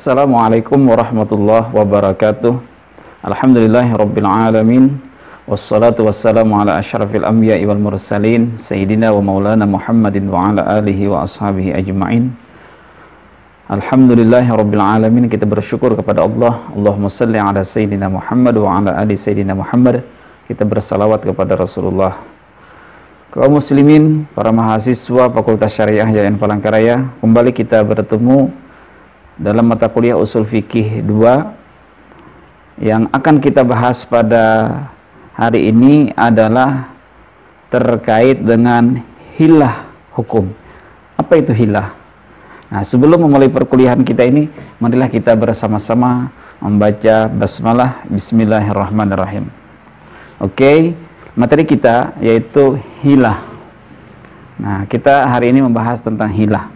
Assalamualaikum warahmatullahi wabarakatuh. Alhamdulillahirabbil alamin. Wassalatu wassalamu ala asyrafil anbiya'i wal mursalin sayyidina wa maulana Muhammadin wa ala alihi wa ashabihi ajma'in. Alhamdulillahirabbil alamin. Kita bersyukur kepada Allah. Allahumma salli ala sayyidina Muhammad wa ala ali sayyidina Muhammad. Kita bersalawat kepada Rasulullah. Kaum muslimin, para mahasiswa Fakultas Syariah Yayan Palangkaraya, kembali kita bertemu dalam mata kuliah Usul Fikih 2. Yang akan kita bahas pada hari ini adalah terkait dengan hilah hukum. Apa itu hilah? Nah, sebelum memulai perkuliahan kita ini, marilah kita bersama-sama membaca basmalah. Bismillahirrahmanirrahim. Oke, materi kita yaitu hilah. Nah, kita hari ini membahas tentang hilah.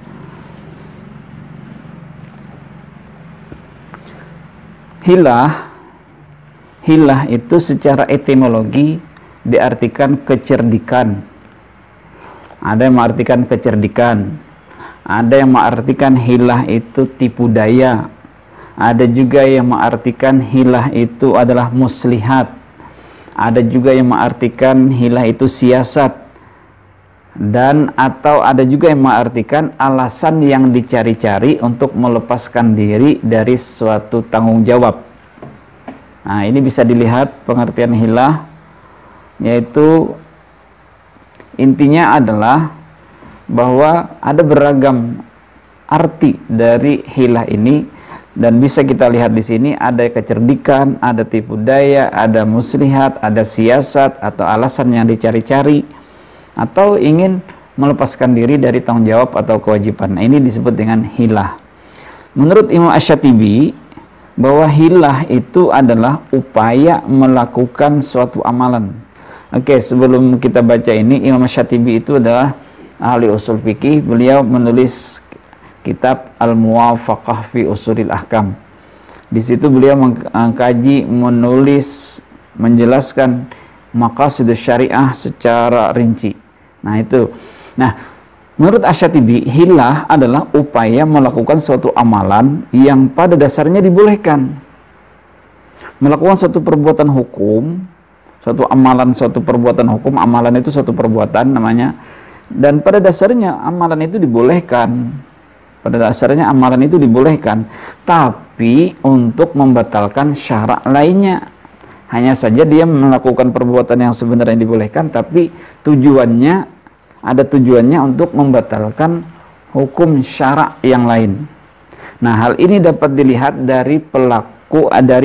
Hilah itu secara etimologi diartikan kecerdikan. Ada yang mengartikan kecerdikan, ada yang mengartikan hilah itu tipu daya, ada juga yang mengartikan hilah itu adalah muslihat, ada juga yang mengartikan hilah itu siasat, dan atau ada juga yang mengartikan alasan yang dicari-cari untuk melepaskan diri dari suatu tanggung jawab. Nah, ini bisa dilihat pengertian hilah, yaitu intinya adalah bahwa ada beragam arti dari hilah ini, dan bisa kita lihat di sini ada kecerdikan, ada tipu daya, ada muslihat, ada siasat atau alasan yang dicari-cari, atau ingin melepaskan diri dari tanggung jawab atau kewajiban. Nah, ini disebut dengan hilah. Menurut Imam Asy-Syatibi, bahwa hilah itu adalah upaya melakukan suatu amalan. Oke, sebelum kita baca ini, Imam Asy-Syatibi itu adalah ahli usul fikih. Beliau menulis kitab Al-Muwafaqah fi Ushulil Ahkam. Di situ beliau mengkaji, menulis, menjelaskan maqasidus syariah secara rinci. Nah, itu. Nah, menurut Asy-Syatibi, hilah adalah upaya melakukan suatu amalan yang pada dasarnya dibolehkan. Melakukan suatu perbuatan hukum, suatu amalan, suatu perbuatan hukum, amalan itu suatu perbuatan namanya, dan pada dasarnya amalan itu dibolehkan. Pada dasarnya amalan itu dibolehkan, tapi untuk membatalkan syarak lainnya. Hanya saja dia melakukan perbuatan yang sebenarnya dibolehkan, tapi ada tujuannya untuk membatalkan hukum syarak yang lain. Nah, hal ini dapat dilihat dari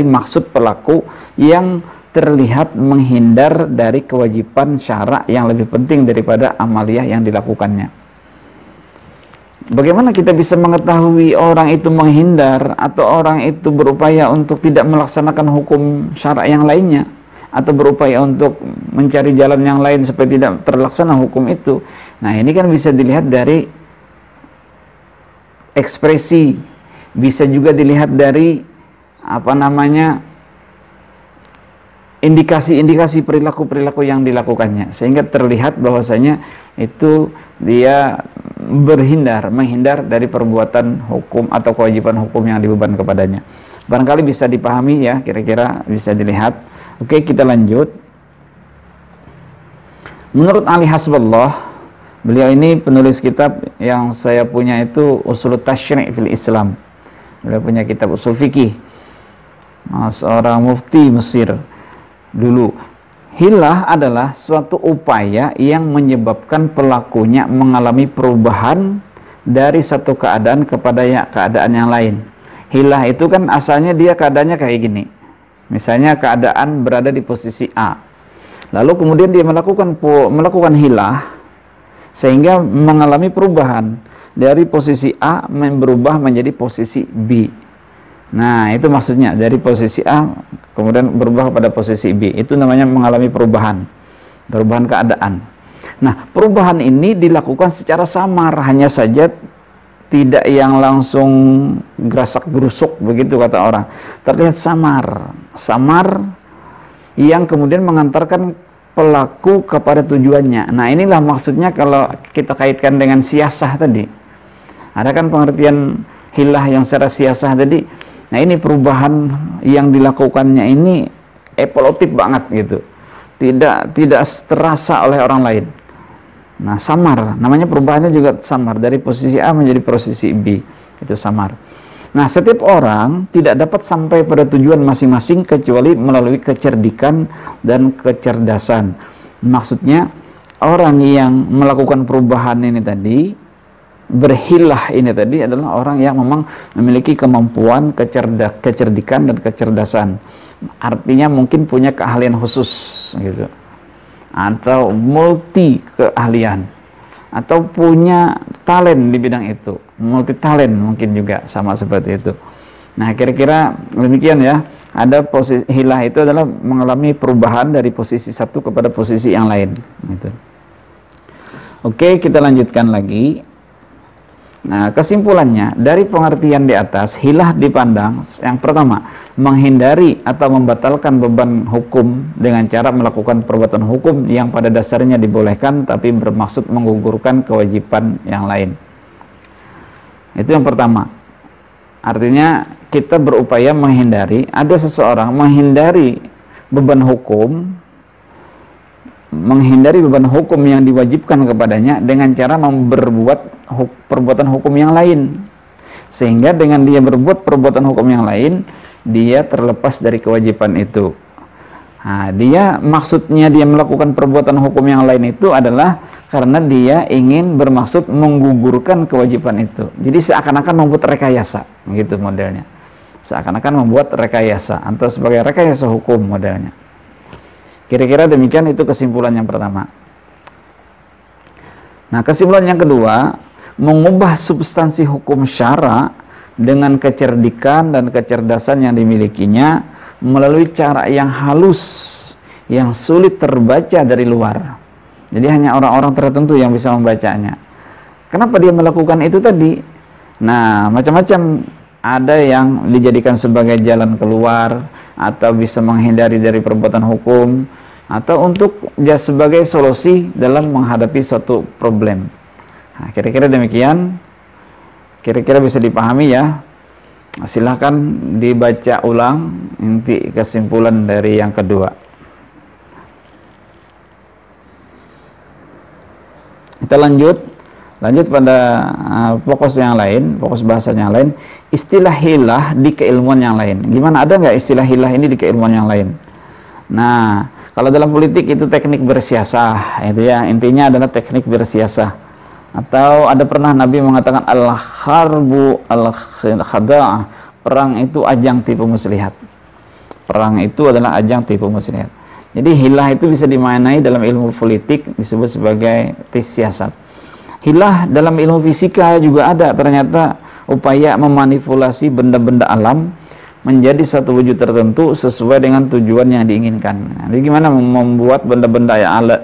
maksud pelaku yang terlihat menghindar dari kewajiban syarak yang lebih penting daripada amaliyah yang dilakukannya. Bagaimana kita bisa mengetahui orang itu menghindar atau orang itu berupaya untuk tidak melaksanakan hukum syarak yang lainnya, atau berupaya untuk mencari jalan yang lain supaya tidak terlaksana hukum itu? Nah, ini kan bisa dilihat dari ekspresi, bisa juga dilihat dari indikasi-indikasi perilaku-perilaku yang dilakukannya, sehingga terlihat bahwasanya itu dia menghindar dari perbuatan hukum atau kewajiban hukum yang dibeban kepadanya. Barangkali bisa dipahami ya, kira-kira bisa dilihat. Oke, kita lanjut. Menurut Ali Hasbullah, beliau ini penulis kitab yang saya punya itu Ushul Tasyri' fil Islam. Beliau punya kitab usul fikih. Seorang mufti Mesir dulu. Hilah adalah suatu upaya yang menyebabkan pelakunya mengalami perubahan dari satu keadaan kepada keadaan yang lain. Hilah itu kan asalnya dia keadaannya kayak gini. Misalnya keadaan berada di posisi A, lalu kemudian dia melakukan hilah sehingga mengalami perubahan dari posisi A berubah menjadi posisi B. Nah, itu maksudnya dari posisi A kemudian berubah pada posisi B. Itu namanya mengalami perubahan keadaan. Nah, perubahan ini dilakukan secara samar, hanya saja tidak yang langsung gerasak gerusuk begitu kata orang. Terlihat samar yang kemudian mengantarkan pelaku kepada tujuannya. Nah, inilah maksudnya kalau kita kaitkan dengan siasah tadi. Ada kan pengertian hilah yang secara siasah tadi. Nah, ini perubahan yang dilakukannya ini evolutif banget gitu. Tidak terasa oleh orang lain. Nah, samar, namanya perubahannya juga samar dari posisi A menjadi posisi B, itu samar. Nah, setiap orang tidak dapat sampai pada tujuan masing-masing kecuali melalui kecerdikan dan kecerdasan. Maksudnya, orang yang melakukan perubahan ini tadi, berhilah ini tadi adalah orang yang memang memiliki kemampuan, kecerdikan dan kecerdasan. Artinya mungkin punya keahlian khusus gitu, atau multi keahlian, atau punya talent di bidang itu, multi talent mungkin juga sama seperti itu. Nah, kira-kira demikian ya. Ada posisi hilah itu adalah mengalami perubahan dari posisi satu kepada posisi yang lain gitu. Oke, kita lanjutkan lagi. Nah, kesimpulannya dari pengertian di atas, hilah dipandang yang pertama, menghindari atau membatalkan beban hukum dengan cara melakukan perbuatan hukum yang pada dasarnya dibolehkan tapi bermaksud menggugurkan kewajiban yang lain. Itu yang pertama. Artinya kita berupaya menghindari, ada seseorang menghindari beban hukum, yang diwajibkan kepadanya dengan cara berbuat perbuatan hukum yang lain, sehingga dengan dia berbuat perbuatan hukum yang lain, dia terlepas dari kewajiban itu. Nah, maksudnya dia melakukan perbuatan hukum yang lain itu adalah karena dia ingin bermaksud menggugurkan kewajiban itu. Jadi seakan-akan membuat rekayasa, gitu modelnya. Seakan-akan membuat rekayasa atau sebagai rekayasa hukum modelnya. Kira-kira demikian, itu kesimpulan yang pertama. Nah, kesimpulan yang kedua, mengubah substansi hukum syara dengan kecerdikan dan kecerdasan yang dimilikinya melalui cara yang halus, yang sulit terbaca dari luar. Jadi hanya orang-orang tertentu yang bisa membacanya. Kenapa dia melakukan itu tadi? Nah, macam-macam. Ada yang dijadikan sebagai jalan keluar, atau bisa menghindari dari perbuatan hukum, atau untuk sebagai solusi dalam menghadapi suatu problem. Nah, kira-kira demikian. Kira-kira bisa dipahami ya. Silahkan dibaca ulang inti kesimpulan dari yang kedua. Kita lanjut pada fokus yang lain, fokus bahasa yang lain. Istilah hilah di keilmuan yang lain. Gimana, ada nggak istilah hilah ini di keilmuan yang lain? Nah, kalau dalam politik itu teknik bersiasah, itu ya, intinya adalah teknik bersiasah. Atau ada pernah Nabi mengatakan al-harbu al-khada'ah, perang itu ajang tipu muslihat. Perang itu adalah ajang tipu muslihat. Jadi hilah itu bisa dimaknai dalam ilmu politik disebut sebagai siasat. Hilah dalam ilmu fisika juga ada, ternyata upaya memanipulasi benda-benda alam menjadi satu wujud tertentu sesuai dengan tujuan yang diinginkan. Nah, jadi gimana membuat benda-benda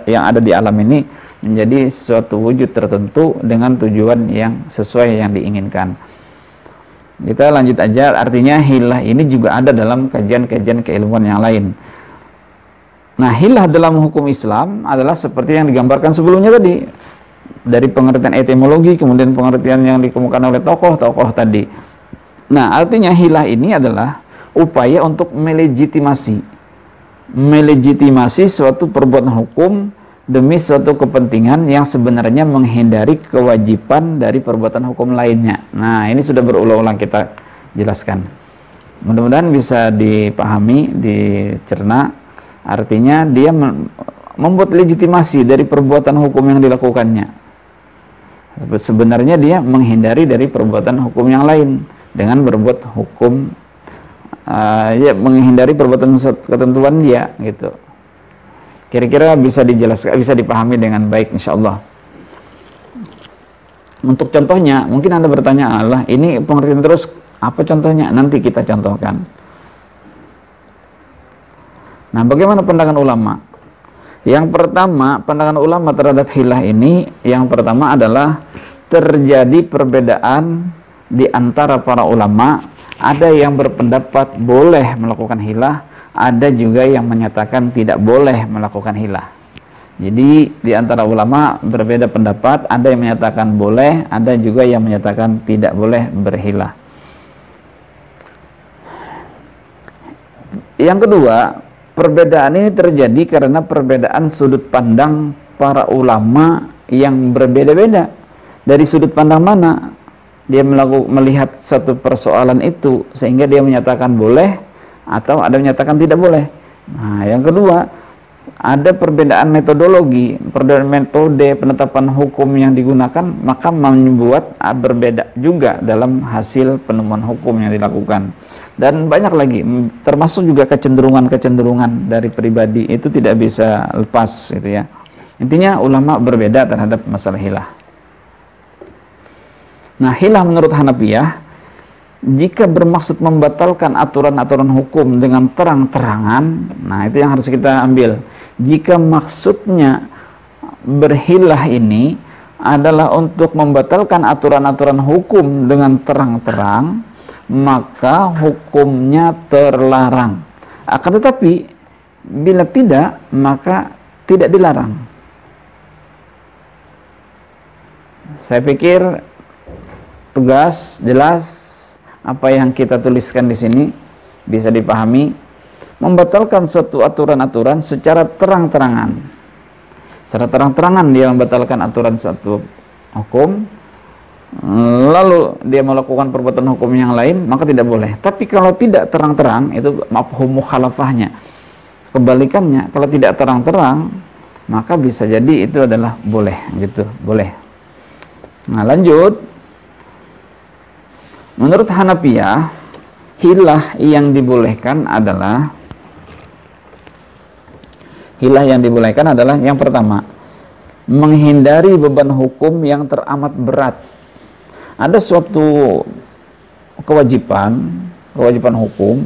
yang ada di alam ini menjadi suatu wujud tertentu dengan tujuan yang sesuai yang diinginkan. Kita lanjut aja, artinya hilah ini juga ada dalam kajian-kajian keilmuan yang lain. Nah, hilah dalam hukum Islam adalah seperti yang digambarkan sebelumnya tadi. Dari pengertian etimologi, kemudian pengertian yang dikemukakan oleh tokoh-tokoh tadi. Nah, artinya hilah ini adalah upaya untuk melegitimasi suatu perbuatan hukum demi suatu kepentingan yang sebenarnya menghindari kewajiban dari perbuatan hukum lainnya. Nah, ini sudah berulang-ulang kita jelaskan. Mudah-mudahan bisa dipahami, dicerna. Artinya dia membuat legitimasi dari perbuatan hukum yang dilakukannya. Sebenarnya dia menghindari dari perbuatan hukum yang lain dengan berbuat hukum, menghindari perbuatan ketentuan dia gitu. Kira-kira bisa dijelaskan, bisa dipahami dengan baik insyaallah. Untuk contohnya, mungkin Anda bertanya, Allah ini pengertian terus, apa contohnya? Nanti kita contohkan. Nah, bagaimana pandangan ulama? Yang pertama, pandangan ulama terhadap hilah ini, yang pertama adalah terjadi perbedaan di antara para ulama. Ada yang berpendapat boleh melakukan hilah, ada juga yang menyatakan tidak boleh melakukan hilah. Jadi di antara ulama berbeda pendapat, ada yang menyatakan boleh, ada juga yang menyatakan tidak boleh berhilah. Yang kedua, perbedaan ini terjadi karena perbedaan sudut pandang para ulama yang berbeda-beda. Dari sudut pandang mana dia melihat satu persoalan itu sehingga dia menyatakan boleh atau ada menyatakan tidak boleh. Nah, yang kedua, ada perbedaan metodologi, perbedaan metode penetapan hukum yang digunakan, maka membuat berbeda juga dalam hasil penemuan hukum yang dilakukan. Dan banyak lagi, termasuk juga kecenderungan-kecenderungan dari pribadi, itu tidak bisa lepas gitu ya. Intinya ulama berbeda terhadap masalah hilah. Nah, hilah menurut Hanafiyah, jika bermaksud membatalkan aturan-aturan hukum dengan terang-terangan, nah itu yang harus kita ambil. Jika maksudnya berhilah ini adalah untuk membatalkan aturan-aturan hukum dengan terang-terang, maka hukumnya terlarang. Akan tetapi, bila tidak, maka tidak dilarang. Saya pikir tugas jelas apa yang kita tuliskan di sini bisa dipahami. Membatalkan suatu aturan-aturan secara terang-terangan. Secara terang-terangan dia membatalkan aturan satu hukum, lalu dia melakukan perbuatan hukum yang lain, maka tidak boleh. Tapi kalau tidak terang-terang, itu mafhum mukhalafahnya. Kebalikannya, kalau tidak terang-terang, maka bisa jadi itu adalah boleh, gitu, boleh. Nah, lanjut. Menurut Hanafiyah, hilah yang dibolehkan adalah yang pertama, menghindari beban hukum yang teramat berat. Ada suatu kewajiban hukum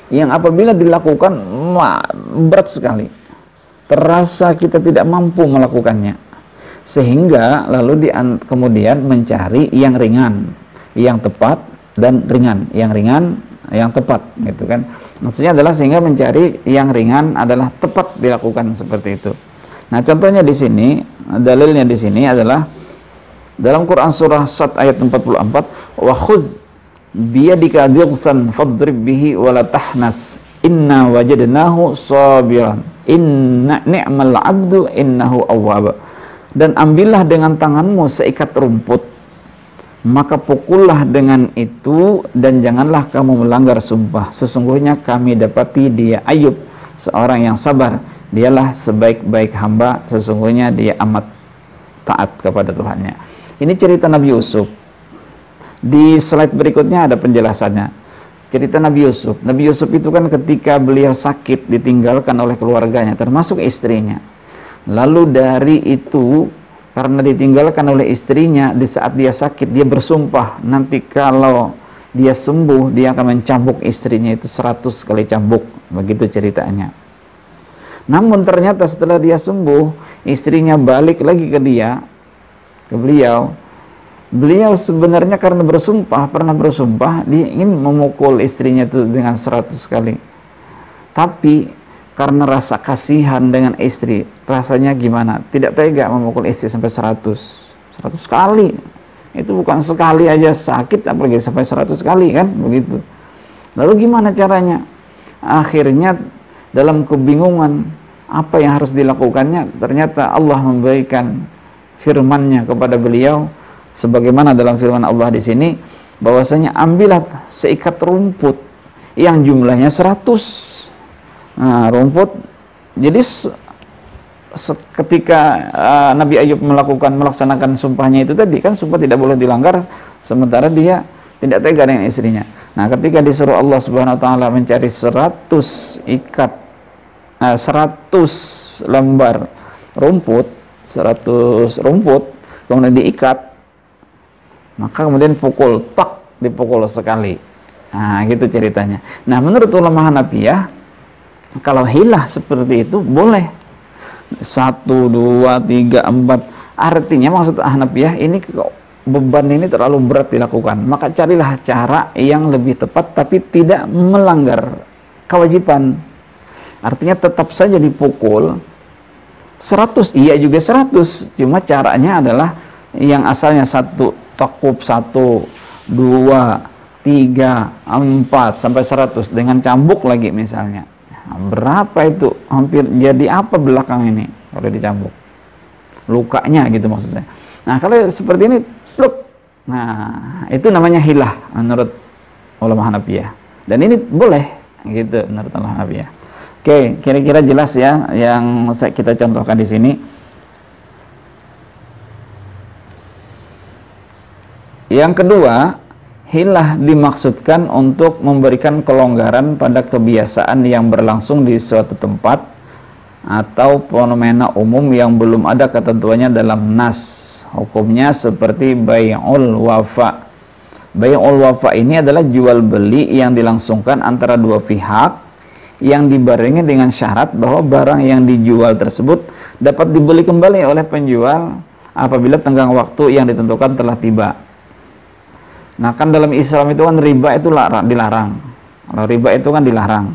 yang apabila dilakukan berat sekali, terasa kita tidak mampu melakukannya, sehingga lalu kemudian mencari yang ringan, yang tepat dan ringan, yang tepat, gitu kan. Maksudnya adalah sehingga mencari yang ringan adalah tepat dilakukan seperti itu. Nah, contohnya di sini, dalilnya di sini adalah dalam Quran surah Sad ayat 44, wa khudz biyadika dirsan fadrib bihi wa la tahnas inna wajadnahu sabiran inna ni'mal 'abdu innahu awwab. Dan ambillah dengan tanganmu seikat rumput, maka pukullah dengan itu dan janganlah kamu melanggar sumpah. Sesungguhnya kami dapati dia Ayub seorang yang sabar. Dialah sebaik-baik hamba, sesungguhnya dia amat taat kepada Tuhannya. Ini cerita Nabi Yusuf. Di slide berikutnya ada penjelasannya. Cerita Nabi Yusuf. Nabi Yusuf itu kan ketika beliau sakit ditinggalkan oleh keluarganya, termasuk istrinya. Lalu dari itu, karena ditinggalkan oleh istrinya, di saat dia sakit, dia bersumpah, nanti kalau dia sembuh, dia akan mencambuk istrinya itu 100 kali cambuk. Begitu ceritanya. Namun ternyata setelah dia sembuh, istrinya balik lagi ke beliau. Beliau sebenarnya karena pernah bersumpah, dia ingin memukul istrinya itu dengan 100 kali. Tapi karena rasa kasihan dengan istri, rasanya gimana? Tidak tega memukul istri sampai 100 kali. Itu bukan sekali aja sakit, apalagi sampai 100 kali kan, begitu. Lalu gimana caranya? Akhirnya dalam kebingungan apa yang harus dilakukannya, ternyata Allah memberikan firman-Nya kepada beliau, sebagaimana dalam firman Allah di sini, bahwasanya ambillah seikat rumput yang jumlahnya 100. Nah, rumput. Jadi ketika Nabi Ayub melaksanakan sumpahnya itu tadi, kan sumpah tidak boleh dilanggar, sementara dia tidak tega dengan istrinya. Nah, ketika disuruh Allah Subhanahu wa taala mencari 100 lembar rumput, 100 rumput, kemudian diikat, maka kemudian dipukul sekali. Nah, gitu ceritanya. Nah, menurut ulama Hanafiyah, kalau hilah seperti itu boleh 1, 2, 3, 4. Artinya maksud Hanafiyah ini beban ini terlalu berat dilakukan, maka carilah cara yang lebih tepat tapi tidak melanggar kewajiban. Artinya tetap saja dipukul 100, iya juga 100, cuma caranya adalah yang asalnya 1 takub 1, 2, 3, 4 sampai 100 dengan cambuk lagi misalnya. Nah, berapa itu? Hampir jadi apa belakang ini kalau dicambuk? Lukanya gitu maksud saya. Nah, kalau seperti ini pluk. Nah, itu namanya hilah menurut ulama Hanafiyah. Dan ini boleh gitu menurut ulama Hanafiyah. Oke, kira-kira jelas ya yang kita contohkan di sini. Yang kedua, hilah dimaksudkan untuk memberikan kelonggaran pada kebiasaan yang berlangsung di suatu tempat atau fenomena umum yang belum ada ketentuannya dalam nas. Hukumnya seperti bai'ul wafa. Bai'ul wafa ini adalah jual beli yang dilangsungkan antara dua pihak yang dibarengi dengan syarat bahwa barang yang dijual tersebut dapat dibeli kembali oleh penjual apabila tenggang waktu yang ditentukan telah tiba. Nah, kan dalam Islam itu kan riba itu dilarang. Kalau riba itu kan dilarang.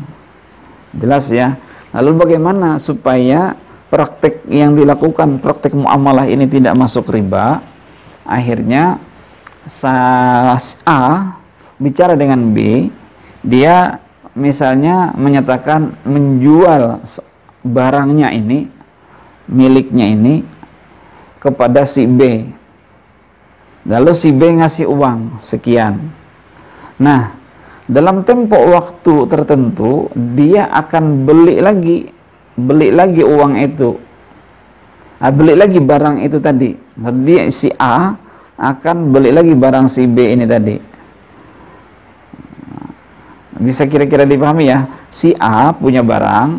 Jelas ya. Lalu bagaimana supaya praktek yang dilakukan, praktek muamalah ini tidak masuk riba? Akhirnya A bicara dengan B, dia misalnya menyatakan menjual barangnya ini, miliknya ini kepada si B. Lalu si B ngasih uang sekian. Nah, dalam tempo waktu tertentu dia akan beli lagi uang itu, beli lagi barang itu tadi. Dia si A akan beli lagi barang si B ini tadi. Bisa kira-kira dipahami ya? Si A punya barang,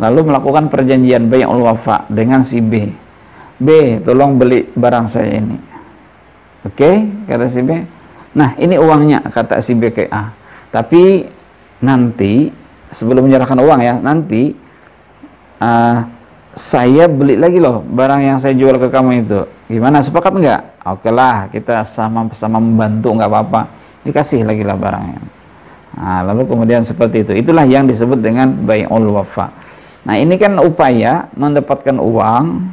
lalu melakukan perjanjian bai'ul wafa dengan si B. B, tolong beli barang saya ini. Oke, kata si B. Nah, ini uangnya, kata si B ke A. Tapi nanti sebelum menyerahkan uang ya, nanti saya beli lagi loh barang yang saya jual ke kamu itu. Gimana, sepakat nggak? Oke lah, kita sama-sama membantu, nggak apa-apa. Dikasih lagi lah barangnya. Nah, lalu kemudian seperti itu. Itulah yang disebut dengan bai'ul wafa. Nah, ini kan upaya mendapatkan uang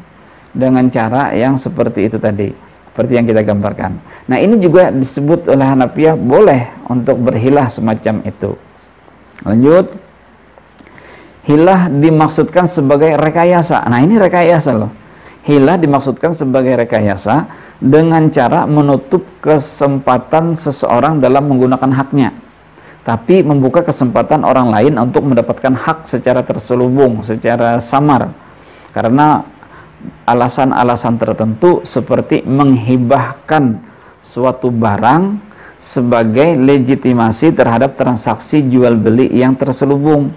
dengan cara yang seperti itu tadi. Seperti yang kita gambarkan. Nah, ini juga disebut oleh Hanafiyah boleh untuk berhilah semacam itu. Lanjut. Hilah dimaksudkan sebagai rekayasa. Nah, ini rekayasa loh. Hilah dimaksudkan sebagai rekayasa dengan cara menutup kesempatan seseorang dalam menggunakan haknya, tapi membuka kesempatan orang lain untuk mendapatkan hak secara terselubung, secara samar. Karena alasan-alasan tertentu seperti menghibahkan suatu barang sebagai legitimasi terhadap transaksi jual beli yang terselubung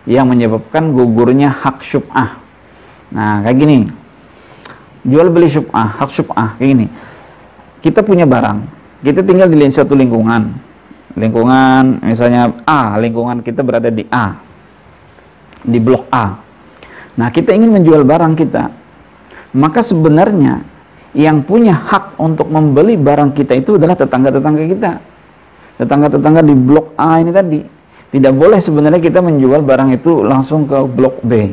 yang menyebabkan gugurnya hak syub'ah. Nah, kayak gini. Jual beli syub'ah, hak syub'ah kayak gini. Kita punya barang, kita tinggal di suatu lingkungan. Lingkungan misalnya A, lingkungan kita berada di A. Di blok A. Nah, kita ingin menjual barang kita. Maka sebenarnya yang punya hak untuk membeli barang kita itu adalah tetangga-tetangga kita. Tetangga-tetangga di blok A ini tadi. Tidak boleh sebenarnya kita menjual barang itu langsung ke blok B.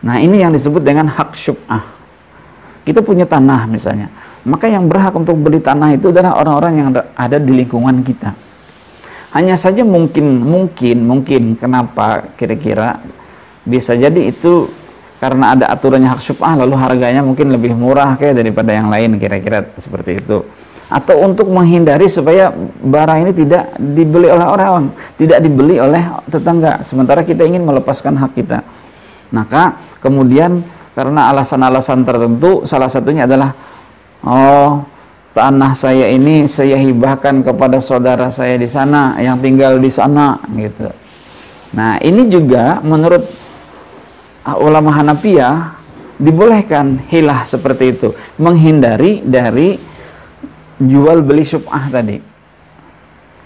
Nah, ini yang disebut dengan hak syub'ah. Kita punya tanah misalnya. Maka yang berhak untuk beli tanah itu adalah orang-orang yang ada di lingkungan kita. Hanya saja mungkin kenapa kira-kira bisa jadi itu karena ada aturannya hak syub'ah, lalu harganya mungkin lebih murah kayak daripada yang lain, kira-kira seperti itu. Atau untuk menghindari supaya barang ini tidak dibeli oleh orang, tidak dibeli oleh tetangga, sementara kita ingin melepaskan hak kita. Maka kemudian karena alasan-alasan tertentu, salah satunya adalah, oh, tanah saya ini saya hibahkan kepada saudara saya di sana yang tinggal di sana gitu. Nah, ini juga menurut ulama Hanafiyah dibolehkan hilah seperti itu, menghindari dari jual beli syub'ah tadi.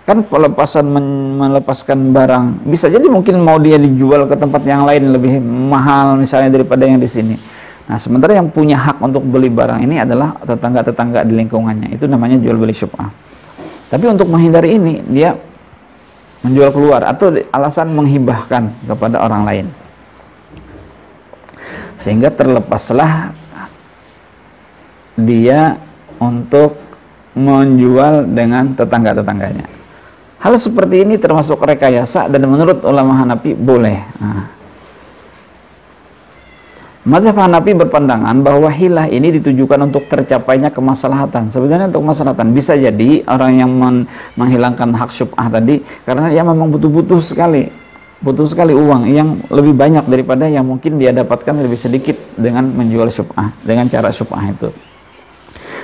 Kan melepaskan barang bisa jadi mungkin mau dia dijual ke tempat yang lain lebih mahal misalnya daripada yang di sini. Nah, sementara yang punya hak untuk beli barang ini adalah tetangga-tetangga di lingkungannya. Itu namanya jual beli syub'ah. Tapi untuk menghindari ini dia menjual keluar atau alasan menghibahkan kepada orang lain. Sehingga terlepaslah dia untuk menjual dengan tetangga-tetangganya. Hal seperti ini termasuk rekayasa dan menurut ulama Hanafi boleh. Mazhab Hanafi berpandangan bahwa hilah ini ditujukan untuk tercapainya kemaslahatan. Sebenarnya untuk kemaslahatan. Bisa jadi orang yang menghilangkan hak syubhah tadi karena dia memang butuh sekali uang yang lebih banyak daripada yang mungkin dia dapatkan lebih sedikit dengan menjual syubhah, dengan cara syubhah itu.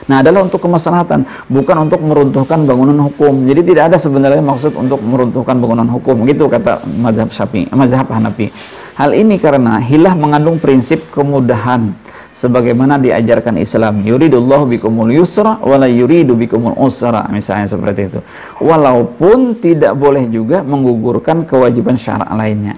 Nah, adalah untuk kemaslahatan, bukan untuk meruntuhkan bangunan hukum. Jadi tidak ada sebenarnya maksud untuk meruntuhkan bangunan hukum, gitu kata mazhab Hanafi. Hal ini karena hilah mengandung prinsip kemudahan sebagaimana diajarkan Islam. Yuridullahu bikumul yusra wala yuridu bikumul usra, misalnya seperti itu. Walaupun tidak boleh juga menggugurkan kewajiban syara' lainnya.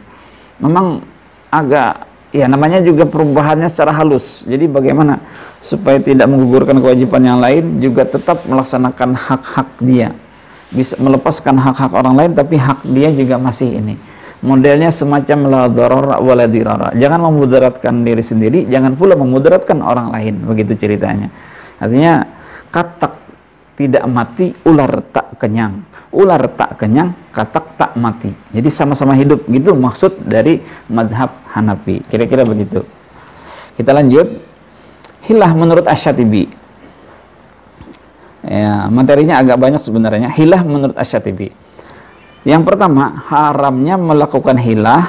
Memang agak, ya namanya juga perubahannya secara halus. Jadi bagaimana supaya tidak menggugurkan kewajiban yang lain, juga tetap melaksanakan hak-hak dia. Bisa melepaskan hak-hak orang lain, tapi hak dia juga masih ini. Modelnya semacam la darara wala dirara. Jangan memudaratkan diri sendiri, jangan pula memudaratkan orang lain. Begitu ceritanya. Artinya katak tidak mati, ular tak kenyang. Ular tak kenyang, katak tak mati. Jadi sama-sama hidup. Gitu maksud dari mazhab Hanafi. Kira-kira begitu. Kita lanjut. Hilah menurut Asy-Syatibi. Ya, materinya agak banyak sebenarnya. Hilah menurut Asy-Syatibi. Yang pertama, haramnya melakukan hilah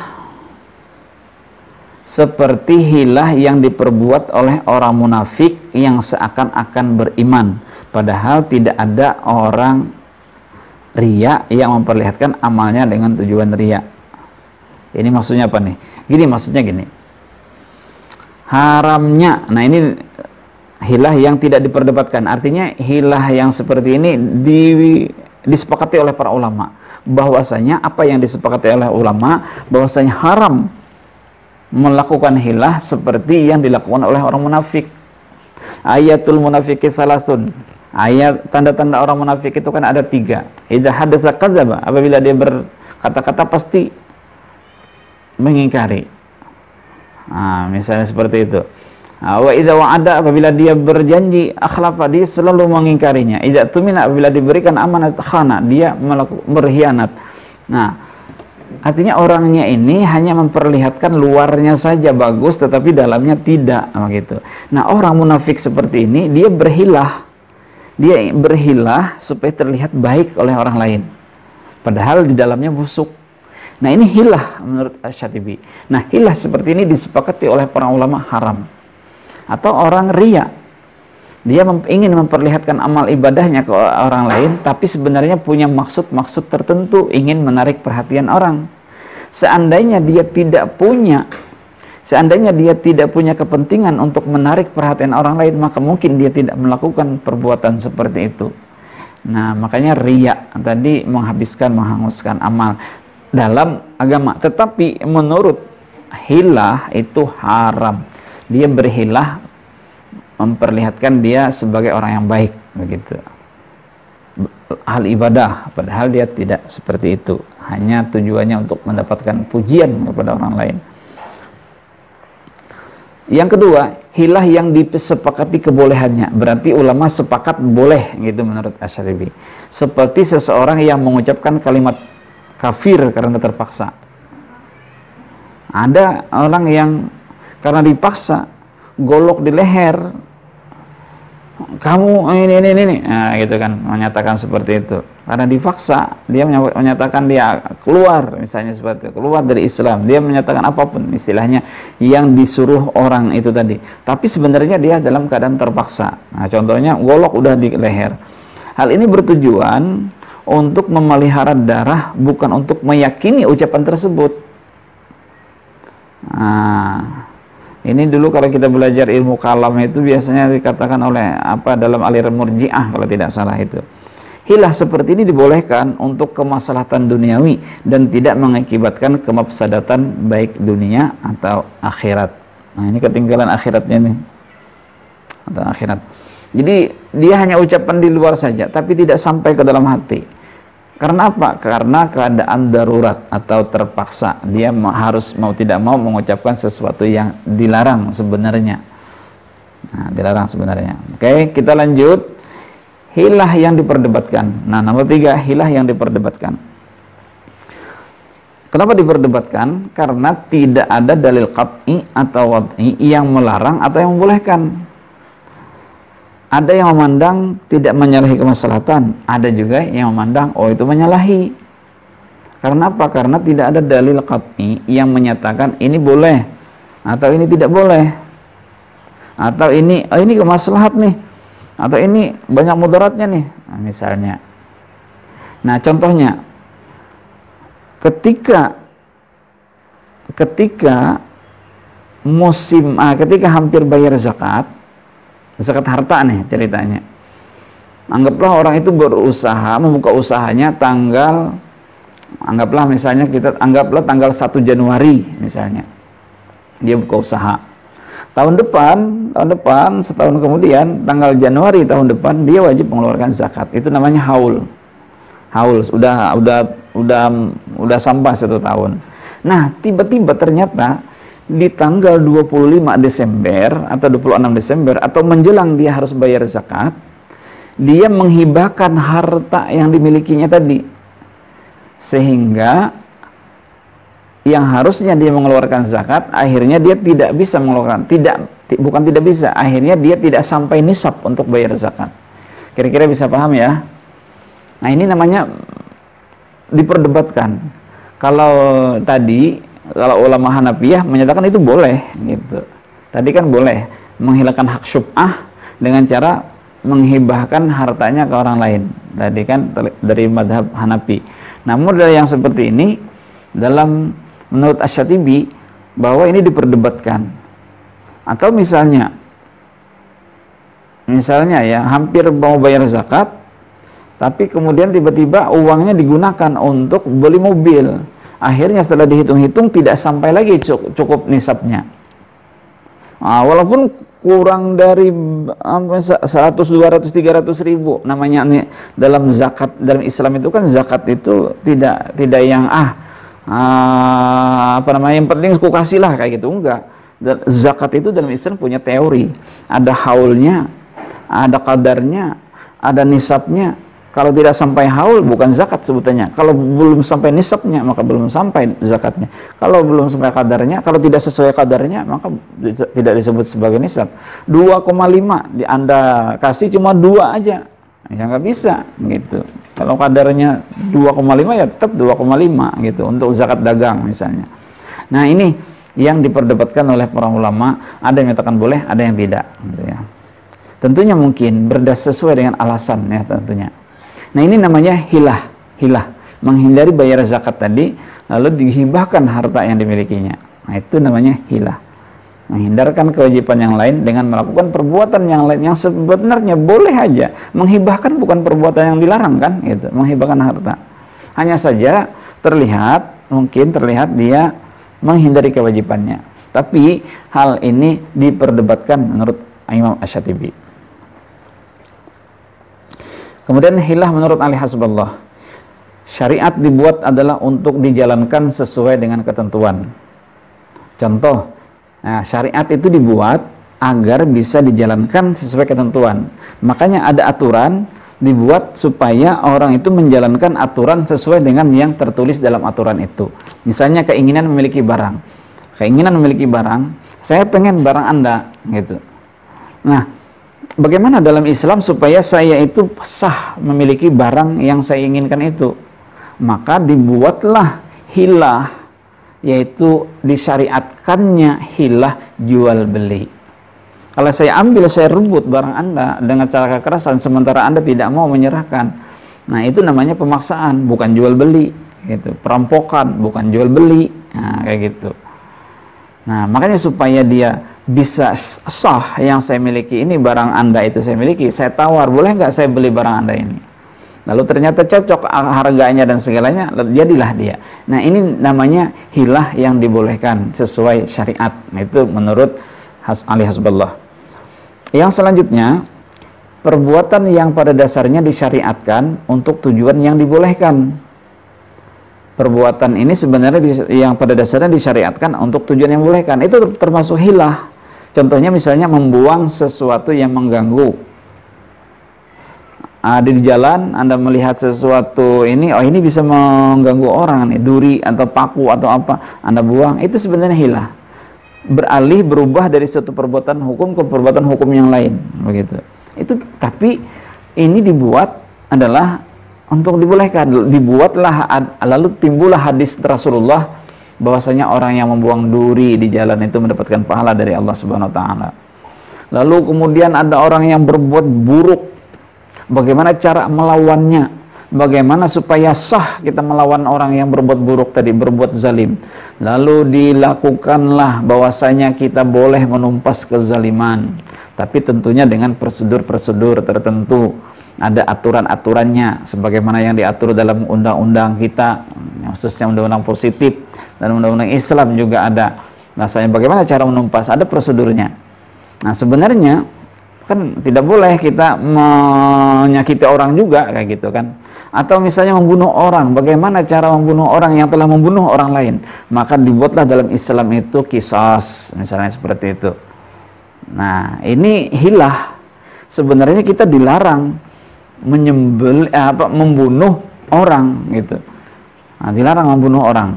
seperti hilah yang diperbuat oleh orang munafik yang seakan-akan beriman, padahal tidak ada orang riya yang memperlihatkan amalnya dengan tujuan riya. Ini maksudnya apa nih? Maksudnya gini. Haramnya, nah ini hilah yang tidak diperdebatkan. Artinya hilah yang seperti ini disepakati oleh para ulama. Bahwasanya apa yang disepakati oleh ulama, bahwasanya haram melakukan hilah seperti yang dilakukan oleh orang munafik. Ayatul munafiki salasun. Ayat tanda-tanda orang munafik itu kan ada 3. Idza hadatsa kadzaba, apabila dia berkata-kata pasti mengingkari. Misalnya seperti itu. Wa idza wa'ada, apabila dia berjanji akhlafa, dia selalu mengingkarinya. Idza tumina, apabila diberikan amanat khana, dia berkhianat. Nah, artinya orangnya ini hanya memperlihatkan luarnya saja bagus tetapi dalamnya tidak, begitu. Nah, orang munafik seperti ini dia berhilah. Dia berhilah supaya terlihat baik oleh orang lain. Padahal di dalamnya busuk. Nah, ini hilah menurut Asy-Syatibi. Nah, hilah seperti ini disepakati oleh para ulama haram. Atau orang riya, dia ingin memperlihatkan amal ibadahnya ke orang lain, tapi sebenarnya punya maksud-maksud tertentu, ingin menarik perhatian orang. Seandainya dia tidak punya kepentingan untuk menarik perhatian orang lain, maka mungkin dia tidak melakukan perbuatan seperti itu. Nah, makanya riya tadi menghanguskan amal dalam agama. Tetapi menurut hilah itu haram. Dia berhilah memperlihatkan dia sebagai orang yang baik, begitu. Hal ibadah, padahal dia tidak seperti itu. Hanya tujuannya untuk mendapatkan pujian kepada orang lain. Yang kedua, hilah yang disepakati kebolehannya. Berarti ulama sepakat boleh, gitu menurut Asy-Syatibi. Seperti seseorang yang mengucapkan kalimat kafir karena terpaksa. Ada orang yang karena dipaksa, golok di leher, kamu ini, nah, gitu kan, menyatakan seperti itu. Karena dipaksa, dia menyatakan dia keluar, misalnya seperti itu, keluar dari Islam. Dia menyatakan apapun istilahnya yang disuruh orang itu tadi. Tapi sebenarnya dia dalam keadaan terpaksa. Nah, contohnya golok udah di leher. Hal ini bertujuan untuk memelihara darah, bukan untuk meyakini ucapan tersebut. Nah, ini dulu kalau kita belajar ilmu kalam itu biasanya dikatakan oleh dalam aliran Murji'ah kalau tidak salah itu. Hilah seperti ini dibolehkan untuk kemaslahatan duniawi dan tidak mengakibatkan kemafsadatan baik dunia atau akhirat. Nah, ini ketinggalan akhiratnya nih. Atau akhirat. Jadi dia hanya ucapan di luar saja tapi tidak sampai ke dalam hati. Karena apa? Karena keadaan darurat atau terpaksa. Dia harus mau tidak mau mengucapkan sesuatu yang dilarang sebenarnya. Nah, dilarang sebenarnya. Oke, kita lanjut. hilah yang diperdebatkan. Nah, nomor 3, hilah yang diperdebatkan. Kenapa diperdebatkan? Karena tidak ada dalil qat'i atau wad'i yang melarang atau yang membolehkan. Ada yang memandang tidak menyalahi kemaslahatan, ada juga yang memandang oh itu menyalahi. Karena apa? Karena tidak ada dalil qat'i yang menyatakan ini boleh atau ini tidak boleh. Atau ini kemaslahat nih. Atau ini banyak mudaratnya nih. Nah, misalnya. Nah, contohnya ketika hampir bayar zakat harta nih ceritanya. Anggaplah orang itu berusaha membuka usahanya anggaplah tanggal 1 Januari misalnya. Dia buka usaha. Tahun depan setahun kemudian tanggal Januari tahun depan dia wajib mengeluarkan zakat. Itu namanya haul. Udah sampai 1 tahun. Nah, tiba-tiba ternyata di tanggal 25 Desember atau 26 Desember atau menjelang dia harus bayar zakat, dia menghibahkan harta yang dimilikinya tadi. Sehingga yang harusnya dia mengeluarkan zakat, akhirnya dia tidak bisa mengeluarkan. Akhirnya dia tidak sampai nisab untuk bayar zakat. Kira-kira bisa paham ya? Nah, ini namanya diperdebatkan. Kalau ulama Hanafiyah menyatakan itu boleh gitu. Tadi kan boleh menghilangkan hak syubhah dengan cara menghibahkan hartanya ke orang lain. Tadi kan dari madhab Hanafi. Namun dari yang seperti ini menurut Asy-Syatibi bahwa ini diperdebatkan. Atau misalnya ya hampir mau bayar zakat, tapi kemudian tiba-tiba uangnya digunakan untuk beli mobil. Akhirnya setelah dihitung-hitung tidak sampai lagi cukup nisabnya. Walaupun kurang dari 100, 200, 300 ribu. Namanya nih, dalam zakat, dalam Islam itu kan zakat itu tidak yang yang penting aku kasih lah kayak gitu, enggak. Zakat itu dalam Islam punya teori. Ada haulnya, ada kadarnya, ada nisabnya. Kalau tidak sampai haul bukan zakat sebutannya. Kalau belum sampai nisabnya maka belum sampai zakatnya. Kalau belum sampai kadarnya, kalau tidak sesuai kadarnya maka tidak disebut sebagai nisab. 2,5 Anda kasih cuma 2 aja. Ya nggak bisa gitu. Kalau kadarnya 2,5 ya tetap 2,5 gitu untuk zakat dagang misalnya. Nah, ini yang diperdebatkan oleh para ulama, ada yang menyatakan boleh, ada yang tidak gitu ya. Tentunya mungkin sesuai dengan alasan ya tentunya. Nah, ini namanya hilah, menghindari bayar zakat tadi lalu dihibahkan harta yang dimilikinya. Nah, itu namanya hilah. Menghindarkan kewajiban yang lain dengan melakukan perbuatan yang lain yang sebenarnya boleh aja. Menghibahkan bukan perbuatan yang dilarang kan, gitu. Menghibahkan harta. Hanya saja mungkin terlihat dia menghindari kewajibannya. Tapi hal ini diperdebatkan menurut Imam Asy-Syatibi. Kemudian hilah menurut Ali Hasbullah. Syariat dibuat adalah untuk dijalankan sesuai dengan ketentuan. Contoh, syariat itu dibuat agar bisa dijalankan sesuai ketentuan. Makanya ada aturan dibuat supaya orang itu menjalankan aturan sesuai dengan yang tertulis dalam aturan itu. Misalnya keinginan memiliki barang. Saya pengen barang Anda gitu. Nah, bagaimana dalam Islam supaya saya itu sah memiliki barang yang saya inginkan itu? Maka dibuatlah hilah, yaitu disyariatkannya hilah jual beli. Kalau saya rebut barang Anda dengan cara kekerasan sementara Anda tidak mau menyerahkan, nah itu namanya pemaksaan, bukan jual beli gitu. Perampokan bukan jual beli. Nah, kayak gitu. Nah, makanya supaya dia bisa sah yang saya miliki ini, barang Anda itu saya miliki, saya tawar, boleh nggak saya beli barang Anda ini? Lalu ternyata cocok harganya dan segalanya, jadilah dia. Nah, ini namanya hilah yang dibolehkan sesuai syariat. Nah, itu menurut Ali Hasbullah. Yang selanjutnya, perbuatan yang pada dasarnya disyariatkan untuk tujuan yang dibolehkan. Perbuatan ini sebenarnya yang pada dasarnya disyariatkan untuk tujuan yang dibolehkan. Itu termasuk hilah. Contohnya misalnya membuang sesuatu yang mengganggu. ada di jalan, Anda melihat sesuatu ini, oh ini bisa mengganggu orang nih, duri atau paku atau apa, Anda buang, itu sebenarnya hilah. Beralih, berubah dari suatu perbuatan hukum ke perbuatan hukum yang lain, begitu. Itu, tapi ini dibuat adalah untuk dibolehkan. Dibuatlah, lalu timbullah hadis Rasulullah bahwasanya orang yang membuang duri di jalan itu mendapatkan pahala dari Allah Subhanahu wa taala. Lalu kemudian ada orang yang berbuat buruk, bagaimana cara melawannya? Bagaimana supaya sah kita melawan orang yang berbuat buruk tadi, berbuat zalim? Lalu dilakukanlah bahwasanya kita boleh menumpas kezaliman, tapi tentunya dengan prosedur-prosedur tertentu. Ada aturan-aturannya, sebagaimana yang diatur dalam undang-undang kita, khususnya undang-undang positif dan undang-undang Islam juga ada. Rasanya bagaimana cara menumpas, ada prosedurnya. Nah sebenarnya kan tidak boleh kita menyakiti orang juga kayak gitu kan, atau misalnya membunuh orang, bagaimana cara membunuh orang yang telah membunuh orang lain, maka dibuatlah dalam Islam itu qisas, misalnya seperti itu. Nah ini hilah, sebenarnya kita dilarang membunuh orang gitu. Nah, dilarang membunuh orang.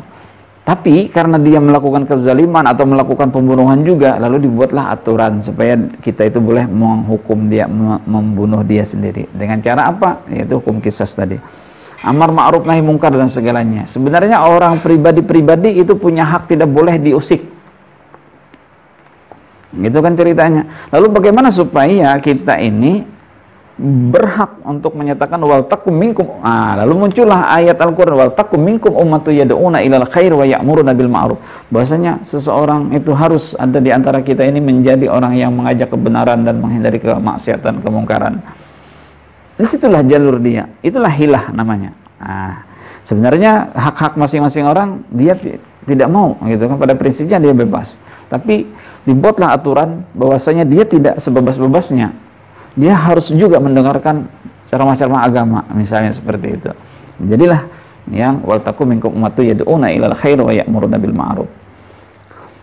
Tapi karena dia melakukan kezaliman atau melakukan pembunuhan juga, lalu dibuatlah aturan supaya kita itu boleh menghukum dia, membunuh dia sendiri. Dengan cara apa? Yaitu hukum qisas tadi. Amar ma'ruf nahi mungkar dan segalanya. Sebenarnya orang pribadi-pribadi itu punya hak tidak boleh diusik. Gitu kan ceritanya. Lalu bagaimana supaya kita ini berhak untuk menyatakan wal takum minkum, lalu muncullah ayat Al-Qur'an wal takum minkum ummatu yad'una ilal khair wa ya'muruna bil ma'ruf, bahwasanya seseorang itu harus ada di antara kita ini menjadi orang yang mengajak kebenaran dan menghindari kemaksiatan, kemungkaran. Disitulah jalur dia, itulah hilah namanya. Sebenarnya hak-hak masing-masing orang dia tidak mau gitu kan, pada prinsipnya dia bebas, tapi dibuatlah aturan bahwasanya dia tidak sebebas-bebasnya. Dia harus juga mendengarkan ceramah-ceramah agama, misalnya seperti itu. Jadilah yang wal takum minkum ummatu yad'una ilal khair wa ya'muruna bil ma'ruf.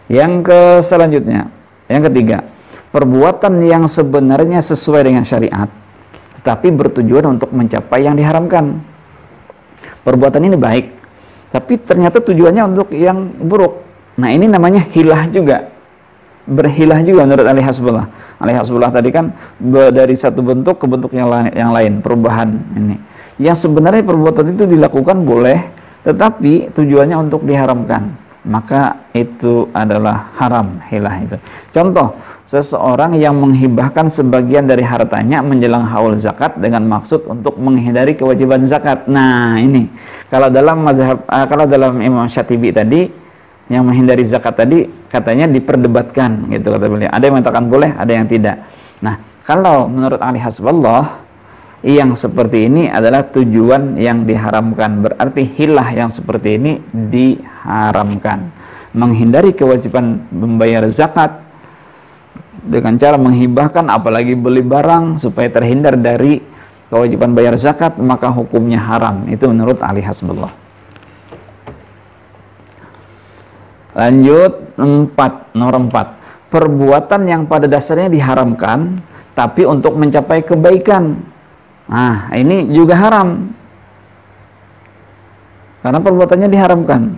Yang selanjutnya, yang ketiga, perbuatan yang sebenarnya sesuai dengan syariat, tetapi bertujuan untuk mencapai yang diharamkan. Perbuatan ini baik, tapi ternyata tujuannya untuk yang buruk. Nah ini namanya hilah juga. Berhilah juga menurut ahli hasbullah. Ahli hasbullah tadi kan dari satu bentuk ke bentuk yang lain, perubahan ini. Yang sebenarnya perbuatan itu dilakukan boleh, tetapi tujuannya untuk diharamkan, maka itu adalah haram, hilah itu. Contoh, seseorang yang menghibahkan sebagian dari hartanya menjelang haul zakat dengan maksud untuk menghindari kewajiban zakat. Nah ini kalau dalam mazhab, kalau dalam Imam Syatibi tadi, yang menghindari zakat tadi katanya diperdebatkan gitu kata beliau. Ada yang mengatakan boleh, ada yang tidak. Nah, kalau menurut ahli hasbullah yang seperti ini adalah tujuan yang diharamkan. Berarti hilah yang seperti ini diharamkan. Menghindari kewajiban membayar zakat dengan cara menghibahkan, apalagi beli barang supaya terhindar dari kewajiban bayar zakat, maka hukumnya haram. Itu menurut ahli hasbullah. Lanjut nomor 4. Perbuatan yang pada dasarnya diharamkan tapi untuk mencapai kebaikan. Nah, ini juga haram. Karena perbuatannya diharamkan.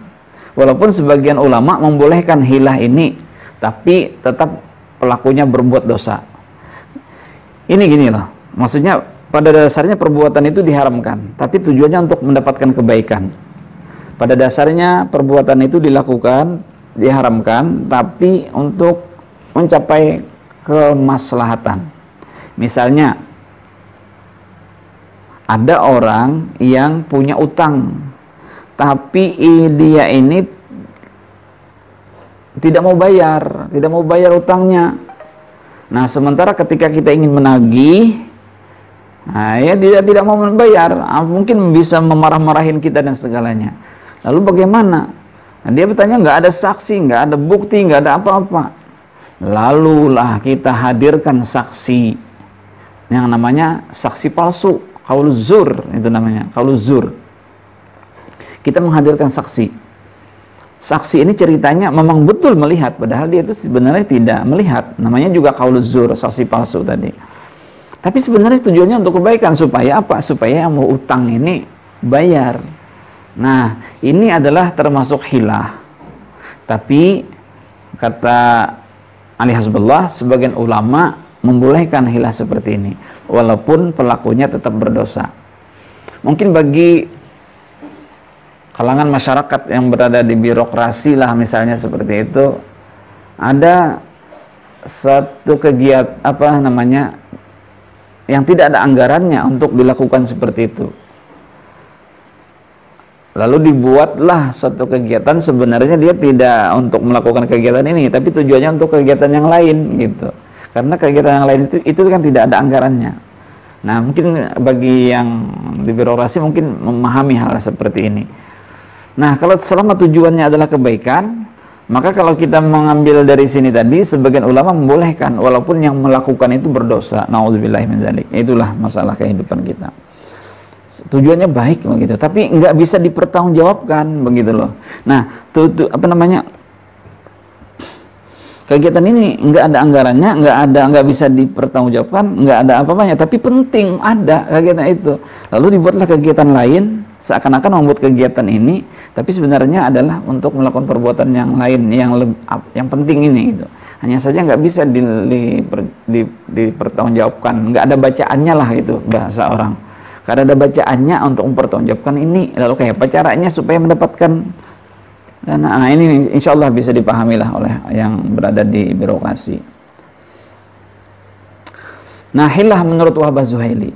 Walaupun sebagian ulama membolehkan hilah ini, tapi tetap pelakunya berbuat dosa. Ini gini loh. Maksudnya pada dasarnya perbuatan itu diharamkan, tapi tujuannya untuk mendapatkan kebaikan. Pada dasarnya perbuatan itu dilakukan, diharamkan, tapi untuk mencapai kemaslahatan. Misalnya, ada orang yang punya utang, tapi dia ini tidak mau bayar utangnya. Nah, sementara ketika kita ingin menagih, nah, ya tidak mau membayar, mungkin bisa memarah-marahin kita dan segalanya. Lalu bagaimana? Nah, dia bertanya, nggak ada saksi, nggak ada bukti, nggak ada apa-apa. Lalulah kita hadirkan saksi yang namanya saksi palsu, qaul zur, itu namanya qaul zur. Kita menghadirkan saksi. Saksi ini ceritanya memang betul melihat, padahal dia itu sebenarnya tidak melihat. Namanya juga qaul zur, saksi palsu tadi. Tapi sebenarnya tujuannya untuk kebaikan, supaya apa? Supaya yang mau utang ini bayar. Nah, ini adalah termasuk hilah. Tapi kata Ali Hasbullah, sebagian ulama membolehkan hilah seperti ini, walaupun pelakunya tetap berdosa. Mungkin bagi kalangan masyarakat yang berada di birokrasi lah misalnya seperti itu, ada satu kegiatan yang tidak ada anggarannya untuk dilakukan seperti itu. Lalu dibuatlah satu kegiatan, sebenarnya dia tidak untuk melakukan kegiatan ini, tapi tujuannya untuk kegiatan yang lain gitu. Karena kegiatan yang lain itu kan tidak ada anggarannya. Nah, mungkin bagi yang di birokrasi mungkin memahami hal seperti ini. Nah, kalau selama tujuannya adalah kebaikan, maka kalau kita mengambil dari sini tadi, sebagian ulama membolehkan walaupun yang melakukan itu berdosa. Nauzubillahi min dzalik. Itulah masalah kehidupan kita. Tujuannya baik begitu, tapi nggak bisa dipertanggungjawabkan begitu loh. Nah, kegiatan ini nggak ada anggarannya, nggak bisa dipertanggungjawabkan, nggak ada apa-apanya, tapi penting ada kegiatan itu. Lalu dibuatlah kegiatan lain, seakan-akan membuat kegiatan ini, tapi sebenarnya adalah untuk melakukan perbuatan yang lain yang penting ini gitu. Hanya saja nggak bisa dipertanggungjawabkan, nggak ada bacaannya lah gitu bahasa orang. Karena ada bacaannya untuk mempertanggungjawabkan ini, lalu kayak apa caranya supaya mendapatkan dana. Nah, ini insya Allah bisa dipahami lah oleh yang berada di birokrasi. Nah, hilah menurut Wahbah Zuhaili,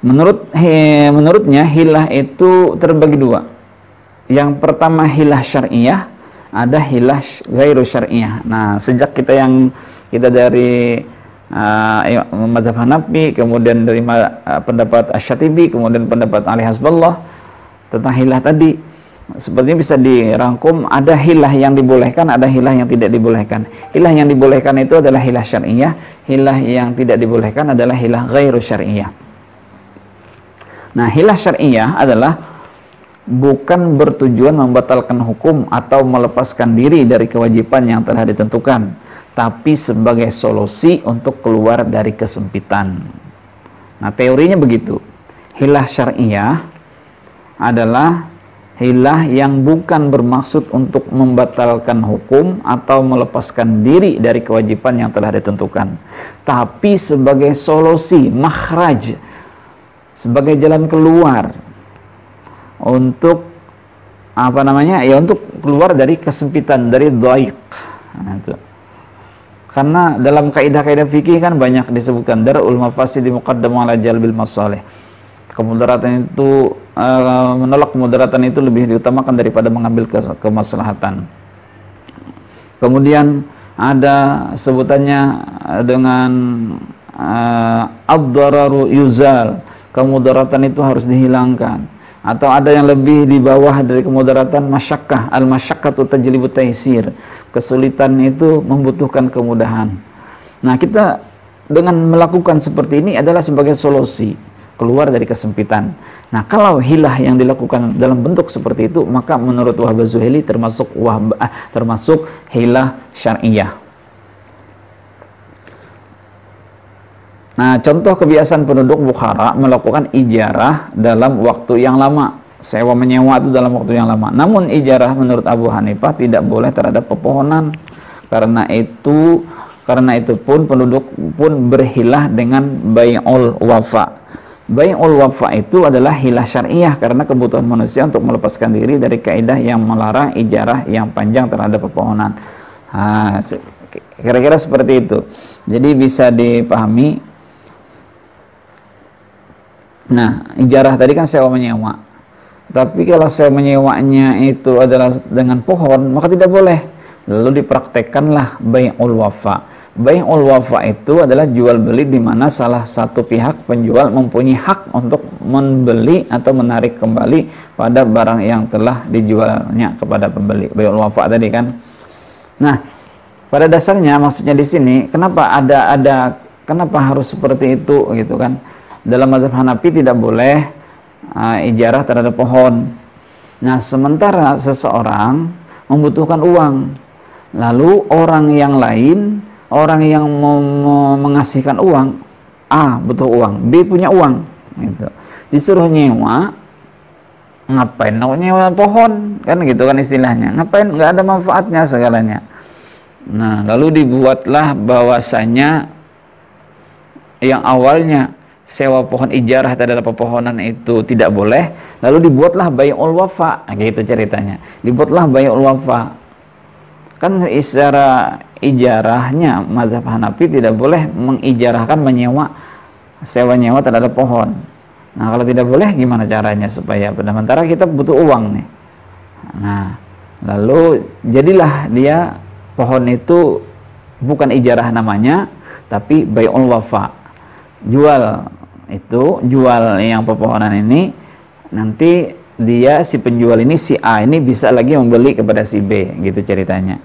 menurutnya hilah itu terbagi dua. Yang pertama hilah syariah, ada hilah ghairu syariah. Nah, sejak kita dari mazhab Hanafi, kemudian dari pendapat Asy-Syatibi, kemudian pendapat Ali Hasbullah tentang hilah tadi, sepertinya bisa dirangkum, ada hilah yang dibolehkan, ada hilah yang tidak dibolehkan. Hilah yang dibolehkan itu adalah hilah syariah, hilah yang tidak dibolehkan adalah hilah ghairu syariah. Nah, hilah syariah adalah bukan bertujuan membatalkan hukum atau melepaskan diri dari kewajiban yang telah ditentukan, tapi sebagai solusi untuk keluar dari kesempitan. Nah, teorinya begitu. Hilah syariah adalah hilah yang bukan bermaksud untuk membatalkan hukum atau melepaskan diri dari kewajiban yang telah ditentukan, tapi sebagai solusi, makhraj, sebagai jalan keluar untuk untuk keluar dari kesempitan, dari dhaik. Nah, itu. Karena dalam kaidah-kaidah fikih kan banyak disebutkan darul mafasidi muqaddam ala jalbil masalih. Kemudaratan itu menolak kemudaratan itu lebih diutamakan daripada mengambil kemaslahatan. Kemudian ada sebutannya dengan ad-dararu yuzal, kemudaratan itu harus dihilangkan. Atau ada yang lebih di bawah dari kemudaratan, masyakkah, al-masyakkatu tajlibu taisir, kesulitan itu membutuhkan kemudahan. Nah, kita dengan melakukan seperti ini adalah sebagai solusi keluar dari kesempitan. Nah, kalau hilah yang dilakukan dalam bentuk seperti itu, maka menurut Wahbah Zuhaili termasuk hilah syariah. Nah, contoh kebiasaan penduduk Bukhara melakukan ijarah dalam waktu yang lama. Sewa menyewa itu dalam waktu yang lama. Namun ijarah menurut Abu Hanifah tidak boleh terhadap pepohonan. Karena itu pun penduduk pun berhilah dengan bai'ul wafa. Bai'ul wafa itu adalah hilah syariah karena kebutuhan manusia untuk melepaskan diri dari kaidah yang melarang ijarah yang panjang terhadap pepohonan. Nah, kira-kira seperti itu. Jadi bisa dipahami. Nah, ijarah tadi kan sewa menyewa. Tapi kalau sewa menyewanya itu adalah dengan pohon, maka tidak boleh. Lalu dipraktekkanlah bai'ul wafa. Bai'ul wafa itu adalah jual beli di mana salah satu pihak penjual mempunyai hak untuk membeli atau menarik kembali pada barang yang telah dijualnya kepada pembeli. Bai'ul wafa tadi kan. Nah, pada dasarnya maksudnya di sini kenapa kenapa harus seperti itu gitu kan? Dalam mazhab Hanafi tidak boleh ijarah terhadap pohon. Nah, sementara seseorang membutuhkan uang, lalu orang yang lain, orang yang mengasihkan uang, A butuh uang, B punya uang, gitu. Disuruh nyewa, ngapain nyewa pohon, kan gitu kan istilahnya. Ngapain, nggak ada manfaatnya segalanya. Nah, lalu dibuatlah bahwasanya yang awalnya sewa pohon ijarah terhadap pepohonan itu tidak boleh, lalu dibuatlah bai'ul wafa, gitu ceritanya. Dibuatlah bai'ul wafa. Kan secara ijarahnya mazhab Hanafi tidak boleh mengijarahkan, menyewa, sewa nyewa terhadap pohon. Nah, kalau tidak boleh gimana caranya supaya sementara kita butuh uang nih. Nah, lalu jadilah dia pohon itu bukan ijarah namanya, tapi bai'ul wafa. Jual itu, jual yang pepohonan ini, nanti dia si penjual ini, si A ini bisa lagi membeli kepada si B, gitu ceritanya.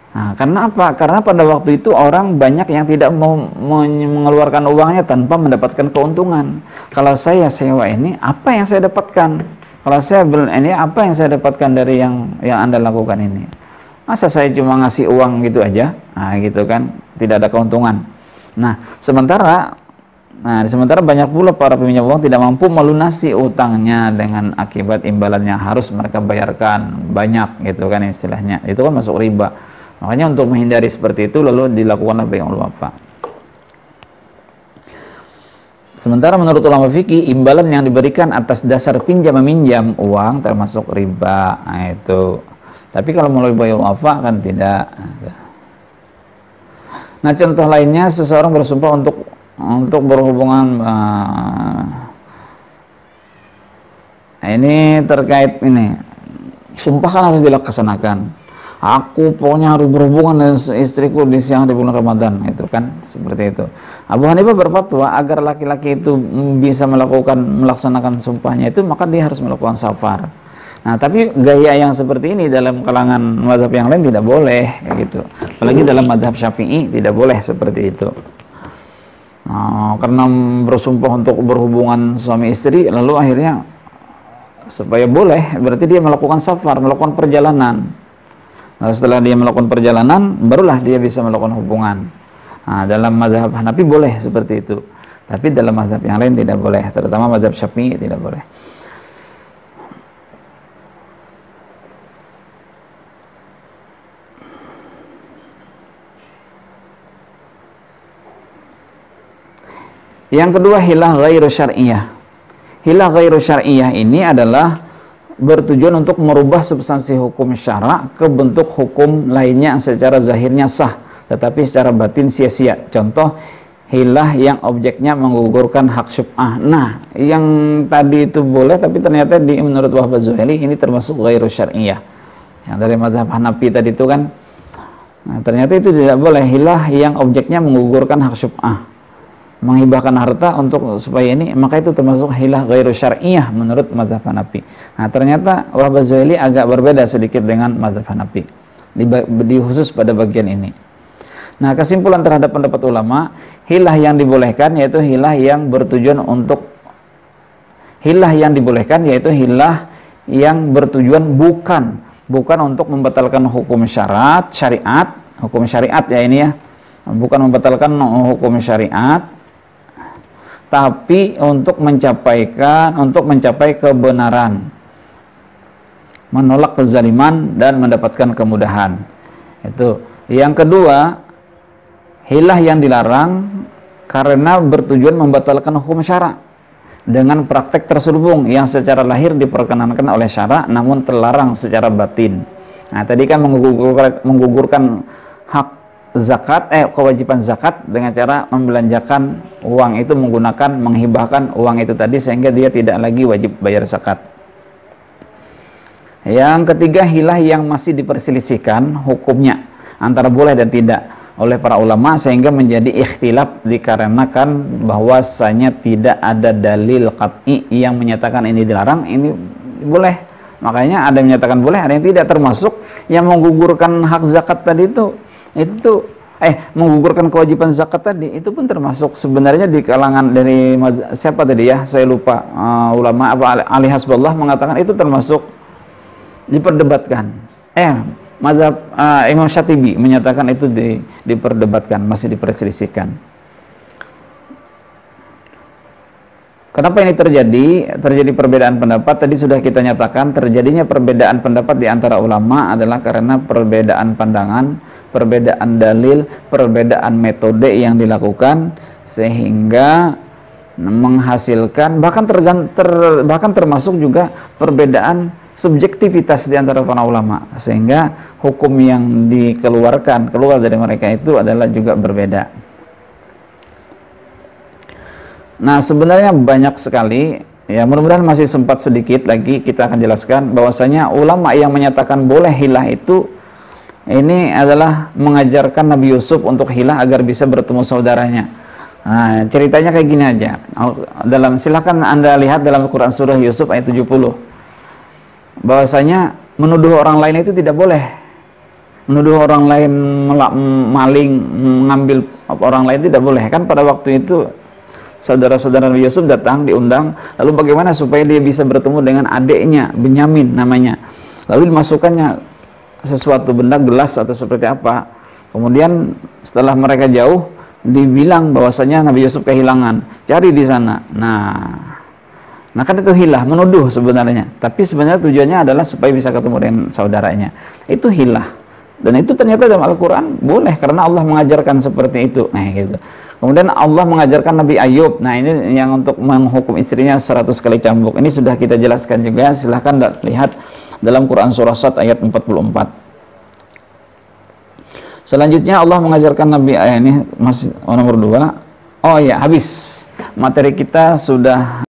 Nah, karena apa? Karena pada waktu itu orang banyak yang tidak mau mengeluarkan uangnya tanpa mendapatkan keuntungan. Kalau saya sewa ini, apa yang saya dapatkan? Kalau saya beli ini, apa yang saya dapatkan dari yang Anda lakukan ini? Masa saya cuma ngasih uang gitu aja? Nah, gitu kan, tidak ada keuntungan. Nah, sementara banyak pula para peminjam uang tidak mampu melunasi utangnya dengan akibat imbalan yang harus mereka bayarkan banyak, gitu kan istilahnya. Itu kan masuk riba. Makanya untuk menghindari seperti itu lalu dilakukanlah bai'ul wafa. Sementara menurut ulama fikih, imbalan yang diberikan atas dasar pinjam meminjam uang termasuk riba. Nah, itu. Tapi kalau melalui bai'ul wafa kan tidak. Nah, contoh lainnya seseorang bersumpah untuk berhubungan. Ini terkait ini. Sumpah kan harus dilaksanakan. Aku pokoknya harus berhubungan dengan istriku di siang di bulan Ramadan, itu kan seperti itu. Abu Hanifah berfatwa agar laki-laki itu bisa melaksanakan sumpahnya itu, maka dia harus melakukan safar. Nah, tapi gaya yang seperti ini dalam kalangan mazhab yang lain tidak boleh, kayak gitu. Apalagi dalam mazhab Syafi'i tidak boleh seperti itu. Karena bersumpah untuk berhubungan suami istri, lalu akhirnya supaya boleh berarti dia melakukan safar, melakukan perjalanan. Nah, setelah dia melakukan perjalanan, barulah dia bisa melakukan hubungan. Nah, dalam mazhab Hanafi boleh seperti itu. Tapi dalam mazhab yang lain tidak boleh. Terutama mazhab Syafi'i tidak boleh. Yang kedua, hilah ghairu syar'iyah. Hilah ghairu syar'iyah ini adalah bertujuan untuk merubah substansi hukum syara ke bentuk hukum lainnya secara zahirnya sah, tetapi secara batin sia-sia. Contoh, hilah yang objeknya menggugurkan hak syubhah. Nah, yang tadi itu boleh, tapi ternyata menurut Wahbah Zuhaili ini termasuk ghairu syar'iyah. Yang dari mazhab Hanafi tadi itu kan, nah, ternyata itu tidak boleh. Hilah yang objeknya menggugurkan hak syubhah, menghibahkan harta untuk supaya ini, maka itu termasuk hilah ghairu syar'iyah menurut mazhab Hanafi. Nah, ternyata Wahbah Zuhaili agak berbeda sedikit dengan mazhab Hanafi di khusus pada bagian ini. Nah, kesimpulan terhadap pendapat ulama, hilah yang dibolehkan yaitu hilah yang bertujuan untuk bukan untuk membatalkan hukum syariat ya ini ya. Bukan membatalkan hukum syariat, tapi untuk mencapai kebenaran, menolak kezaliman dan mendapatkan kemudahan. Itu. Yang kedua, hilah yang dilarang karena bertujuan membatalkan hukum syara dengan praktek terselubung yang secara lahir diperkenankan oleh syara namun terlarang secara batin. Nah, tadi kan menggugurkan hak zakat, kewajiban zakat dengan cara membelanjakan uang itu, menghibahkan uang itu tadi sehingga dia tidak lagi wajib bayar zakat. Yang ketiga, hilah yang masih diperselisihkan hukumnya antara boleh dan tidak oleh para ulama sehingga menjadi ikhtilaf dikarenakan bahwasanya tidak ada dalil qat'i yang menyatakan ini dilarang, ini boleh. Makanya ada yang menyatakan boleh, ada yang tidak, termasuk yang menggugurkan hak zakat tadi itu menggugurkan kewajiban zakat tadi itu pun termasuk sebenarnya di kalangan dari siapa tadi ya, saya lupa, ulama Ali Hasbullah mengatakan itu termasuk diperdebatkan. Mazhab Imam Syatibi menyatakan itu diperdebatkan, masih diperselisihkan. Kenapa ini terjadi? Terjadi perbedaan pendapat. Tadi sudah kita nyatakan terjadinya perbedaan pendapat di antara ulama adalah karena perbedaan pandangan, perbedaan dalil, perbedaan metode yang dilakukan, sehingga menghasilkan bahkan termasuk juga perbedaan subjektivitas di antara para ulama, sehingga hukum yang keluar dari mereka itu adalah juga berbeda. Nah, sebenarnya banyak sekali, ya mudah-mudahan masih sempat sedikit lagi kita akan jelaskan bahwasanya ulama yang menyatakan boleh hilah itu ini adalah mengajarkan Nabi Yusuf untuk hilah agar bisa bertemu saudaranya. Nah, ceritanya kayak gini aja. Silakan Anda lihat dalam Quran surah Yusuf ayat 70. Bahwasanya menuduh orang lain itu tidak boleh. Menuduh orang lain maling, mengambil orang lain tidak boleh. Kan pada waktu itu saudara-saudara Nabi Yusuf datang, diundang, lalu bagaimana supaya dia bisa bertemu dengan adiknya, Benyamin namanya. Lalu dimasukkannya sesuatu benda, gelas atau seperti apa. Kemudian setelah mereka jauh, dibilang bahwasanya Nabi Yusuf kehilangan, cari di sana. Nah kan itu hilah, menuduh sebenarnya. Tapi sebenarnya tujuannya adalah supaya bisa ketemu dengan saudaranya. Itu hilah. Dan itu ternyata dalam Al-Quran boleh, karena Allah mengajarkan seperti itu. Nah gitu. Kemudian Allah mengajarkan Nabi Ayub. Nah ini yang untuk menghukum istrinya 100 kali cambuk. Ini sudah kita jelaskan juga. Silahkan lihat dalam Quran surah Sad ayat 44. Selanjutnya Allah mengajarkan Nabi ini masih nomor 2. Oh ya, habis. Materi kita sudah